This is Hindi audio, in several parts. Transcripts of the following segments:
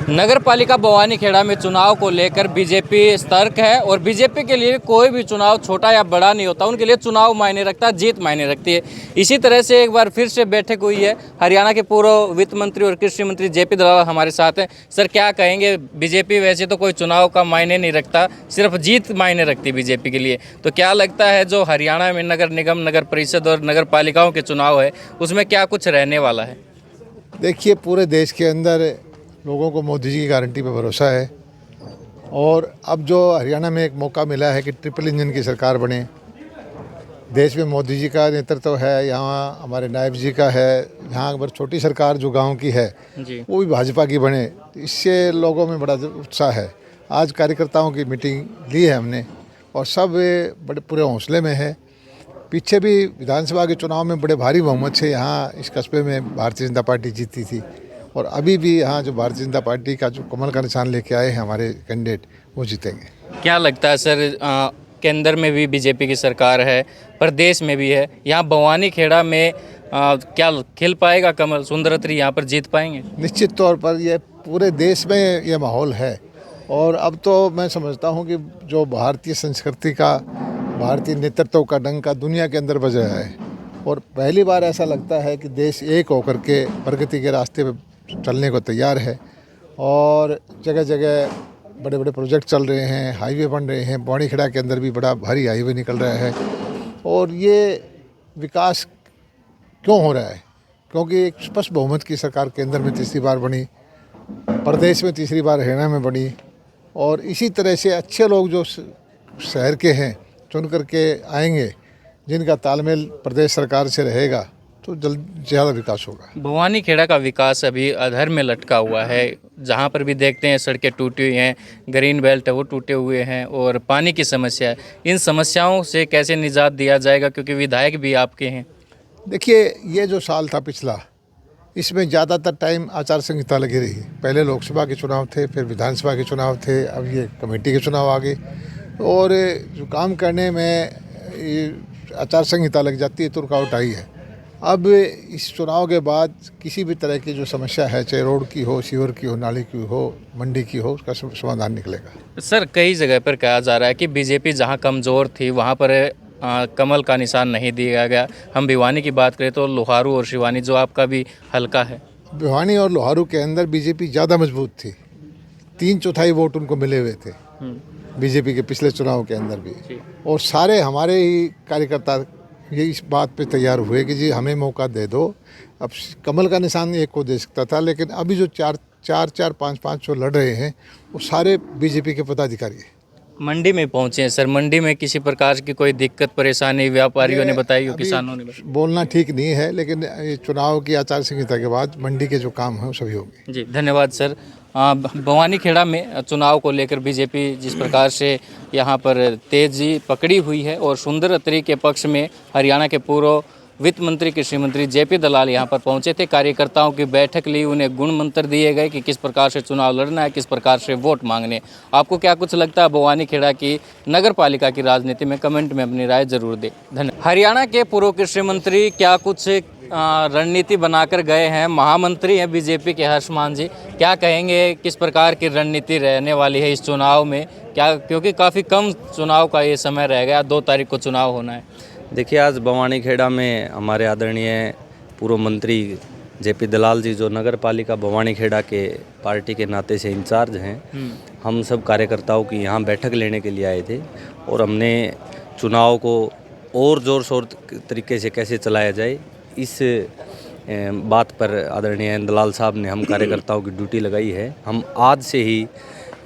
नगर पालिका भवानीखेड़ा में चुनाव को लेकर बीजेपी सतर्क है और बीजेपी के लिए कोई भी चुनाव छोटा या बड़ा नहीं होता, उनके लिए चुनाव मायने रखता है, जीत मायने रखती है। इसी तरह से एक बार फिर से बैठक हुई है। हरियाणा के पूर्व वित्त मंत्री और कृषि मंत्री जेपी दलाल हमारे साथ हैं। सर, क्या कहेंगे? बीजेपी वैसे तो कोई चुनाव का मायने नहीं रखता, सिर्फ जीत मायने रखती है बीजेपी के लिए। तो क्या लगता है जो हरियाणा में नगर निगम, नगर परिषद और नगर पालिकाओं के चुनाव है, उसमें क्या कुछ रहने वाला है? देखिए, पूरे देश के अंदर लोगों को मोदी जी की गारंटी पे भरोसा है और अब जो हरियाणा में एक मौका मिला है कि ट्रिपल इंजन की सरकार बने। देश में मोदी जी का नेतृत्व है, यहाँ हमारे नायब जी का है, यहाँ अगर छोटी सरकार जो गांव की है जी। वो भी भाजपा की बने, इससे लोगों में बड़ा उत्साह है। आज कार्यकर्ताओं की मीटिंग ली है हमने और सब बड़े पूरे हौसले में है। पीछे भी विधानसभा के चुनाव में बड़े भारी बहुमत से यहाँ इस कस्बे में भारतीय जनता पार्टी जीती थी और अभी भी यहाँ जो भारतीय जनता पार्टी का जो कमल का निशान लेके आए हैं हमारे कैंडिडेट, वो जीतेंगे। क्या लगता है सर, केंद्र में भी बीजेपी की सरकार है, प्रदेश में भी है, यहाँ भवानीखेड़ा में क्या खिल पाएगा कमल? सुंदरत्री यहाँ पर जीत पाएंगे? निश्चित तौर पर ये पूरे देश में ये माहौल है और अब तो मैं समझता हूँ कि जो भारतीय संस्कृति का, भारतीय नेतृत्व का डंका दुनिया के अंदर बज रहा है और पहली बार ऐसा लगता है कि देश एक होकर के प्रगति के रास्ते पे चलने को तैयार है और जगह जगह बड़े बड़े प्रोजेक्ट चल रहे हैं, हाईवे बन रहे हैं। भवानीखेड़ा के अंदर भी बड़ा भारी हाईवे निकल रहा है और ये विकास क्यों हो रहा है? क्योंकि एक स्पष्ट बहुमत की सरकार केंद्र में तीसरी बार बनी, प्रदेश में तीसरी बार हरियाणा में बनी और इसी तरह से अच्छे लोग जो शहर के हैं चुन करके आएंगे, जिनका तालमेल प्रदेश सरकार से रहेगा, तो जल्द ज़्यादा विकास होगा। भवानीखेड़ा का विकास अभी अधर में लटका हुआ है। जहाँ पर भी देखते हैं सड़कें टूटी हुई हैं, ग्रीन बेल्ट है वो टूटे हुए हैं और पानी की समस्या है। इन समस्याओं से कैसे निजात दिया जाएगा, क्योंकि विधायक भी आपके हैं? देखिए, ये जो साल था पिछला, इसमें ज़्यादातर टाइम आचार संहिता लगी रही। पहले लोकसभा के चुनाव थे, फिर विधानसभा के चुनाव थे, अब ये कमेटी के चुनाव आ गए और जो काम करने में आचार संहिता लग जाती है तो रुकावट आई है। अब इस चुनाव के बाद किसी भी तरह की जो समस्या है, चाहे रोड की हो, सीवर की हो, नाली की हो, मंडी की हो, उसका समाधान निकलेगा। सर, कई जगह पर कहा जा रहा है कि बीजेपी जहां कमज़ोर थी वहां पर कमल का निशान नहीं दिया गया। हम भिवानी की बात करें तो लोहारू और शिवानी, जो आपका भी हल्का है। भिवानी और लोहारू के अंदर बीजेपी ज़्यादा मजबूत थी, 3/4 वोट उनको मिले हुए थे बीजेपी के पिछले चुनाव के अंदर भी। और सारे हमारे ही कार्यकर्ता ये इस बात पे तैयार हुए कि जी हमें मौका दे दो। अब कमल का निशान एक को दे सकता था, लेकिन अभी जो चार 5 जो लड़ रहे हैं वो सारे बीजेपी के पदाधिकारी हैं। मंडी में पहुंचे हैं सर, मंडी में किसी प्रकार की कोई दिक्कत परेशानी व्यापारियों ने बताई हो, किसानों ने बताई? बोलना ठीक नहीं है, लेकिन ये चुनाव की आचार संहिता के बाद मंडी के जो काम हैं वो सभी होंगे। जी, धन्यवाद सर। भवानीखेड़ा में चुनाव को लेकर बीजेपी जिस प्रकार से यहाँ पर तेजी पकड़ी हुई है और सुंदरत्री के पक्ष में हरियाणा के पूर्व वित्त मंत्री, कृषि मंत्री जेपी दलाल यहाँ पर पहुँचे थे। कार्यकर्ताओं की बैठक ली, उन्हें गुण मंत्र दिए गए कि किस प्रकार से चुनाव लड़ना है, किस प्रकार से वोट मांगने। आपको क्या कुछ लगता है भवानीखेड़ा की नगर पालिका की राजनीति में? कमेंट में अपनी राय जरूर दें। धन्यवाद। हरियाणा के पूर्व कृषि मंत्री क्या कुछ रणनीति बनाकर गए हैं? महामंत्री हैं बीजेपी के हर्षमान जी, क्या कहेंगे किस प्रकार की रणनीति रहने वाली है इस चुनाव में? क्या, क्योंकि काफ़ी कम चुनाव का ये समय रह गया, 2 तारीख को चुनाव होना है। देखिए, आज भवानीखेड़ा में हमारे आदरणीय पूर्व मंत्री जेपी दलाल जी, जो नगर पालिका भवानीखेड़ा के पार्टी के नाते से इंचार्ज हैं, हम सब कार्यकर्ताओं की यहाँ बैठक लेने के लिए आए थे और हमने चुनाव को और ज़ोर शोर तरीके से कैसे चलाया जाए, इस बात पर आदरणीय दलाल साहब ने हम कार्यकर्ताओं की ड्यूटी लगाई है। हम आज से ही,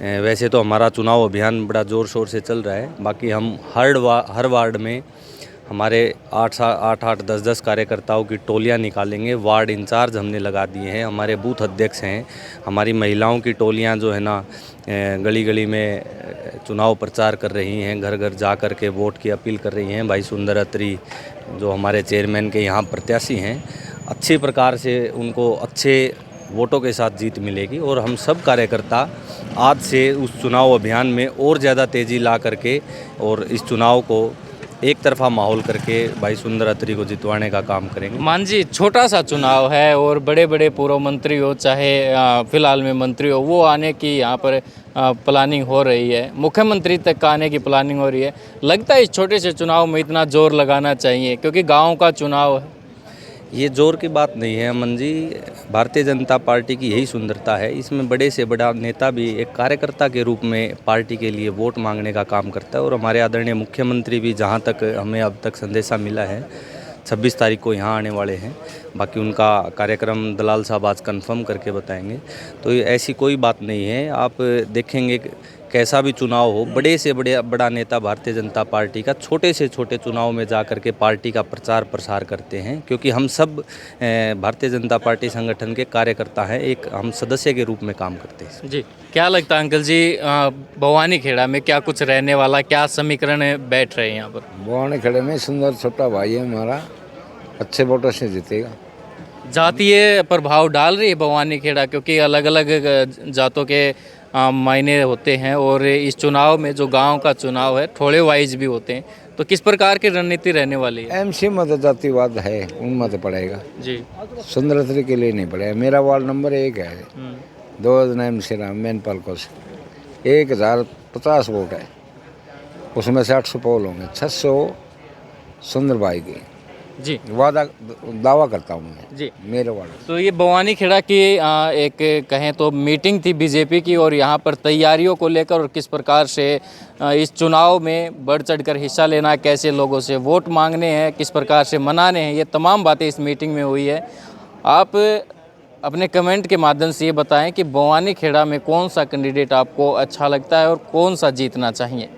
वैसे तो हमारा चुनाव अभियान बड़ा ज़ोर शोर से चल रहा है, बाकी हम हर वार्ड में हमारे 8 10 कार्यकर्ताओं की टोलियां निकालेंगे। वार्ड इंचार्ज हमने लगा दिए हैं, हमारे बूथ अध्यक्ष हैं, हमारी महिलाओं की टोलियां जो है ना गली गली में चुनाव प्रचार कर रही हैं, घर घर जा कर के वोट की अपील कर रही हैं। भाई सुंदरत्री जो हमारे चेयरमैन के यहाँ प्रत्याशी हैं, अच्छे प्रकार से उनको अच्छे वोटों के साथ जीत मिलेगी और हम सब कार्यकर्ता आज से उस चुनाव अभियान में और ज़्यादा तेज़ी ला करके और इस चुनाव को एक तरफा माहौल करके भाई सुंदर अत्री को जितवाने का काम करेंगे। मान जी छोटा सा चुनाव है और बड़े बड़े पूर्व मंत्री हो चाहे फिलहाल में मंत्री हो वो आने की यहाँ पर प्लानिंग हो रही है, मुख्यमंत्री तक का आने की प्लानिंग हो रही है। लगता है इस छोटे से चुनाव में इतना जोर लगाना चाहिए क्योंकि गाँव का चुनाव है? ये जोर की बात नहीं है अमन जी, भारतीय जनता पार्टी की यही सुंदरता है, इसमें बड़े से बड़ा नेता भी एक कार्यकर्ता के रूप में पार्टी के लिए वोट मांगने का काम करता है। और हमारे आदरणीय मुख्यमंत्री भी जहाँ तक हमें अब तक संदेशा मिला है 26 तारीख को यहाँ आने वाले हैं। बाकी उनका कार्यक्रम दलाल साहब आज कंफर्म करके बताएंगे। तो ऐसी कोई बात नहीं है, आप देखेंगे कैसा भी चुनाव हो, बड़े से बड़ा नेता भारतीय जनता पार्टी का छोटे से छोटे चुनाव में जा कर के पार्टी का प्रचार प्रसार करते हैं, क्योंकि हम सब भारतीय जनता पार्टी संगठन के कार्यकर्ता हैं, एक हम सदस्य के रूप में काम करते हैं। जी क्या लगता है अंकल जी, भवानी खेड़ा में क्या कुछ रहने वाला, क्या समीकरण बैठ रहे हैं यहाँ पर? भवानी खेड़े में सुंदर छोटा भाई है हमारा, अच्छे वोटों से जीतेगा। जातीय प्रभाव डाल रही है भवानी खेड़ा, क्योंकि अलग अलग जातों के मायने होते हैं और इस चुनाव में जो गांव का चुनाव है थोड़े वाइज भी होते हैं, तो किस प्रकार की रणनीति रहने वाली है? एमसी मत जातिवाद है, उन मत पड़ेगा जी सुंदरत्री के लिए नहीं पड़ेगा। मेरा वार्ड नंबर 1 है, 2 एमसी राम मैन पालको से 1050 वोट है, उसमें से 800 पोल होंगे, 600 सुंदर भाई के जी दावा करता हूँ मैं जी। मेरे वार्ड। तो ये भवानी खेड़ा की एक कहें तो मीटिंग थी बीजेपी की, और यहाँ पर तैयारियों को लेकर और किस प्रकार से इस चुनाव में बढ़ चढ़कर हिस्सा लेना है, कैसे लोगों से वोट मांगने हैं, किस प्रकार से मनाने हैं, ये तमाम बातें इस मीटिंग में हुई है। आप अपने कमेंट के माध्यम से ये बताएं कि भवानी खेड़ा में कौन सा कैंडिडेट आपको अच्छा लगता है और कौन सा जीतना चाहिए?